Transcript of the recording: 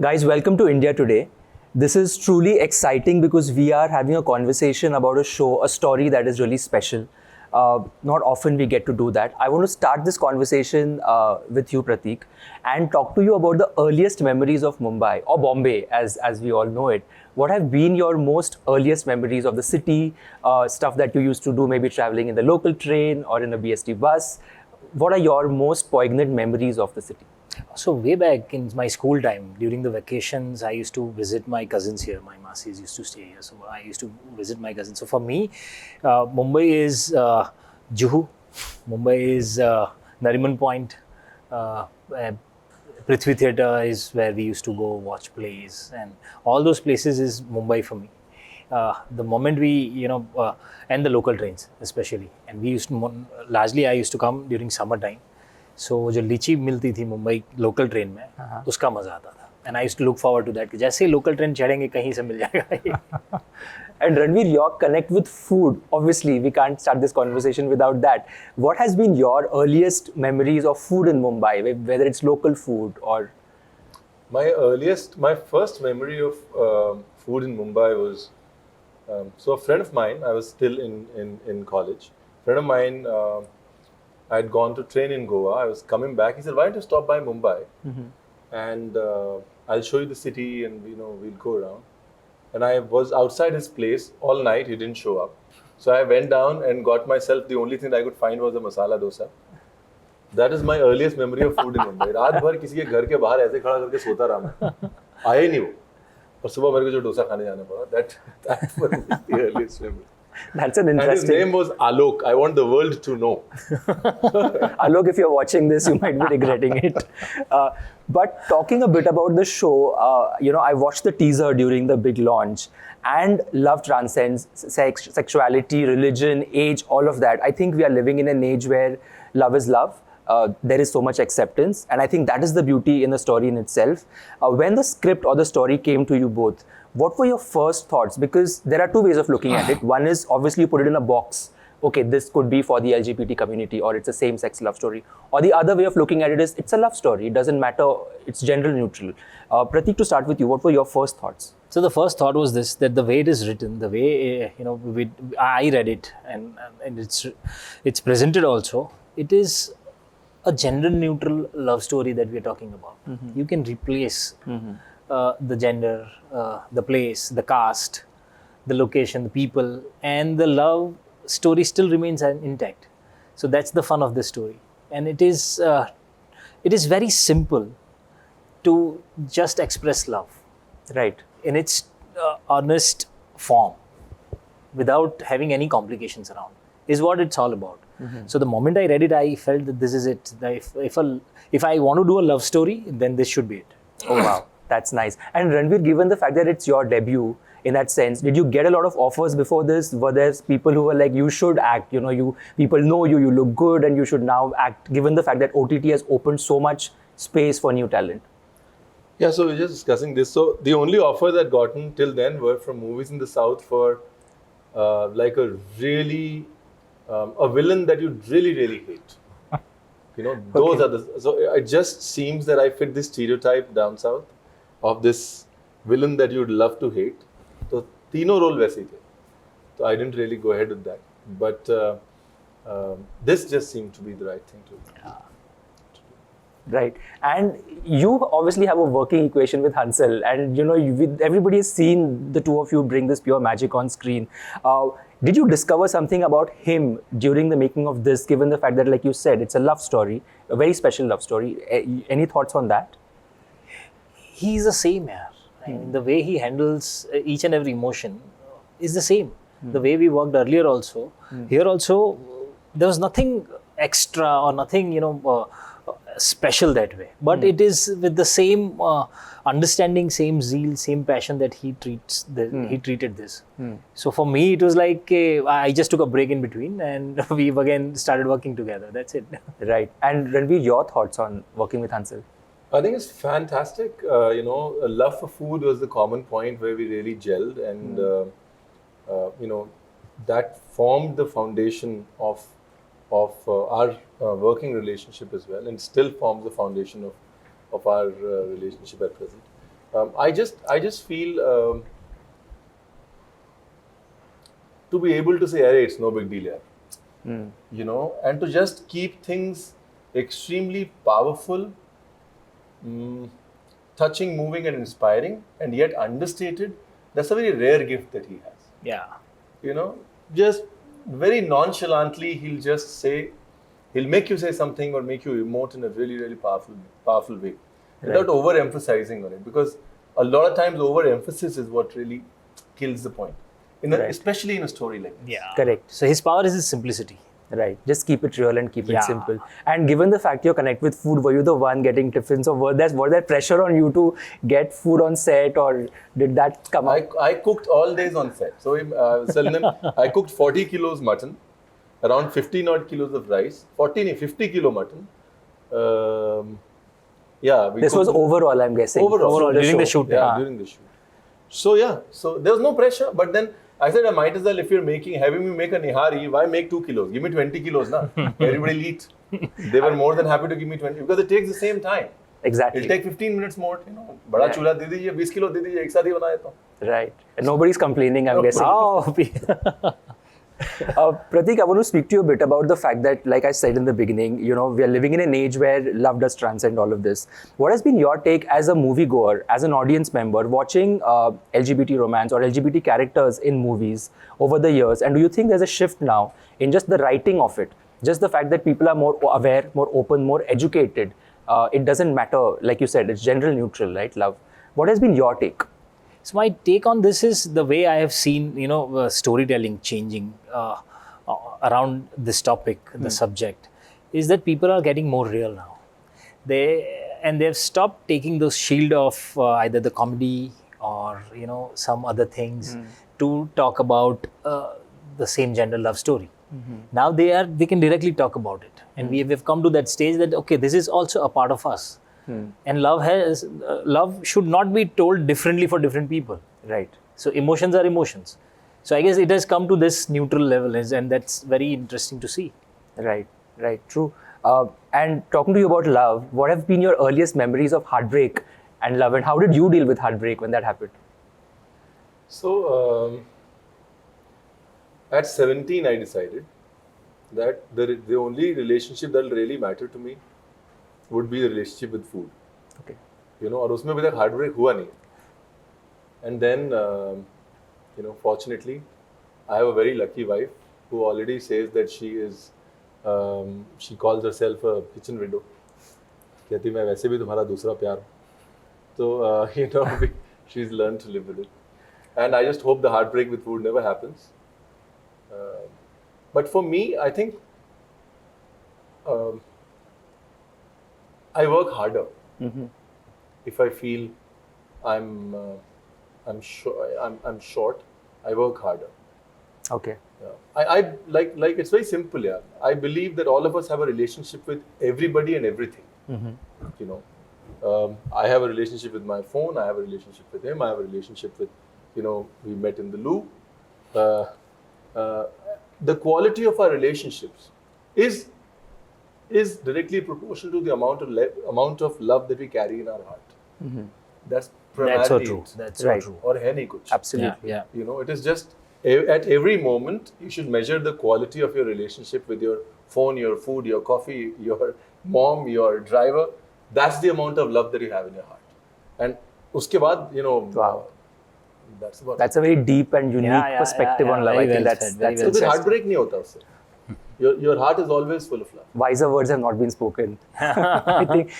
Guys, welcome to India Today. This is truly exciting because we are having a conversation about a show, a story that is really special. Not often we get to do that. I want to start this conversation with you, Pratik, and talk to you about the earliest memories of Mumbai or Bombay, as we all know it. What have been your most earliest memories of the city? Stuff that you used to do, maybe traveling in the local train or in a BST bus. What are your most poignant memories of the city? So way back in my school time, during the vacations, I used to visit my cousins here. My Masis used to stay here, so I used to visit my cousins. So for me, Mumbai is Juhu, Mumbai is Nariman Point, Prithvi Theatre is where we used to go watch plays, and all those places is Mumbai for me. The moment we, and the local trains especially, and we used to largely I used to come during summer time. So जो लीची मिलती थी Mumbai local train में उसका मजा आता था and I used to look forward to that कि जैसे ही लोकल ट्रेन चढ़ेंगे कहीं से मिल जाएगा. And Ranveer, your connect with food, obviously we can't start this conversation without that. What has been your earliest memories of food in Mumbai, whether it's local food or? My first memory of food in Mumbai was, so a friend of mine, I was still in college, a friend of mine, I had gone to train in Goa. I was coming back. He said, "Why don't you stop by Mumbai, and I'll show you the city, and we'll go around." And I was outside his place all night. He didn't show up, so I went down and got myself. The only thing I could find was a masala dosa. That is my earliest memory of food in Mumbai. रात भर किसी के घर के बाहर ऐसे खड़ा करके सोता रहा मैं. आया ही नहीं वो. और सुबह मेरे को जो डोसा खाने जाना पड़ा. That was the earliest memory. That's an interesting. And his name was Alok. I want the world to know. Alok, if you're watching this, you might be regretting it. But talking a bit about the show, I watched the teaser during the big launch, and love transcends sexuality, religion, age, all of that. I think we are living in an age where love is love. There is so much acceptance, and I think that is the beauty in the story in itself. When the script or the story came to you both, what were your first thoughts? Because there are two ways of looking at it. One is obviously you put it in a box. Okay, this could be for the LGBT community, or it's a same-sex love story. Or the other way of looking at it is it's a love story. It doesn't matter. It's gender neutral. Pratik, to start with you, what were your first thoughts? So the first thought was this: that the way it is written, the way I read it, and it's presented also. It is a gender neutral love story that we are talking about. You can replace. The gender, the place, the cast, the location, the people, and the love story still remains intact. So that's the fun of this story, and it is very simple to just express love, Right. in its honest form, without having any complications around. Is what it's all about. So the moment I read it, I felt that this is it. If I want to do a love story, then this should be it. Oh wow. That's nice. And Ranveer, given the fact that it's your debut, in that sense, did you get a lot of offers before this? Were there people who were like, you should act, people know you look good and you should now act, given the fact that OTT has opened so much space for new talent? Yeah, so we're just discussing this. So the only offers I'd gotten till then were from movies in the South for like a really, a villain that you'd really, really hate. Those are the, so it just seems that I fit this stereotype down South of this villain that you'd love to hate. So, तीनों role वैसे थे. So I didn't really go ahead with that. But this just seemed to be the right thing to do. Right. And you obviously have a working equation with Hansel, and everybody has seen the two of you bring this pure magic on screen. Did you discover something about him during the making of this, given the fact that, like you said, it's a love story, a very special love story? Any thoughts on that? He's the same here. I mean, the way he handles each and every emotion is the same. The way we worked earlier also. Here also, there was nothing extra or nothing, special that way. But it is with the same understanding, same zeal, same passion that he treated this. So for me, it was like I just took a break in between and we again started working together. That's it. Right. And Ranveer, your thoughts on working with Hansel? I think it's fantastic. A love for food was the common point where we really gelled, and that formed the foundation of our working relationship as well, and still forms the foundation of our relationship at present. I just feel to be able to say, "Arey, it's no big deal, yaar." You know, and to just keep things extremely powerful, touching, moving, and inspiring, and yet understated. That's a very rare gift that he has. Yeah. You know, just very nonchalantly, he'll make you say something or make you emote in a really, really powerful way, without overemphasizing on it. Because a lot of times, overemphasis is what really kills the point, especially in a story like this. Yeah. Correct. So his power is his simplicity. Right. Just keep it real and keep Yeah. it simple. And given the fact you connect with food, were you the one getting tiffins, or was there pressure on you to get food on set, or did that come up? I cooked all days on set. So I cooked 40 kilos mutton, around 15 odd kilos of rice, 50 kilo mutton. This was overall, I'm guessing. Overall, during the shoot. Yeah, during the shoot. So there was no pressure. But then I said, I might as well, if you're having me make a nihari, why make 2 kilos? Give me 20 kilos, na? Everybody will eat. They were more than happy to give me 20 because it takes the same time. Exactly. It'll take 15 minutes more, you know. Bada chulha de dijiye, 20 kilo de dijiye, ek sath hi bana deta hu. Right. And nobody's complaining, I'm guessing. Oh, Pratik, I want to speak to you a bit about the fact that, like I said in the beginning, you know, we are living in an age where love does transcend all of this. What has been your take as a moviegoer, as an audience member, watching LGBT romance or LGBT characters in movies over the years? And do you think there's a shift now in just the writing of it? Just the fact that people are more aware, more open, more educated. It doesn't matter, like you said, it's gender neutral, right? Love. What has been your take? So my take on this is the way I have seen, you know, storytelling changing around this topic, the subject, is that people are getting more real now. They've stopped taking those shield of either the comedy or, you know, some other things to talk about the same gender love story. Now they can directly talk about it, and we've come to that stage that okay, this is also a part of us. And love should not be told differently for different people. Right. So emotions are emotions. So I guess it has come to this neutral level, and that's very interesting to see. Right, true. And talking to you about love, what have been your earliest memories of heartbreak and love, and how did you deal with heartbreak when that happened? So at 17, I decided that the only relationship that will really matter to me would be the relationship with food. Okay. You know, और उसमें अभी तक heartbreak हुआ नहीं. And then, you know, fortunately, I have a very lucky wife who already says that she calls herself a kitchen widow. कहती मैं वैसे भी तुम्हारा दूसरा प्यार हूँ. So, you know, she's learned to live with it. And I just hope the heartbreak with food never happens. But for me, I think I work harder. If I feel I'm short, I work harder. Okay. Yeah. I like it's very simple. Yeah. I believe that all of us have a relationship with everybody and everything. You know, I have a relationship with my phone. I have a relationship with him. I have a relationship with, you know, we met in the loo. The quality of our relationships is directly proportional to the amount of love that we carry in our heart. That's so true. That's so true. Or hai nahi kuch. Absolutely. Yeah. You know, it is just at every moment you should measure the quality of your relationship with your phone, your food, your coffee, your mom, your driver. That's the amount of love that you have in your heart. And uske baad, you know, Wow. That's about That's a very deep and unique perspective on love. I think that's it. So interesting. heartbreak nahi hota usse. Your heart is always full of love. Wiser words have not been spoken. I think.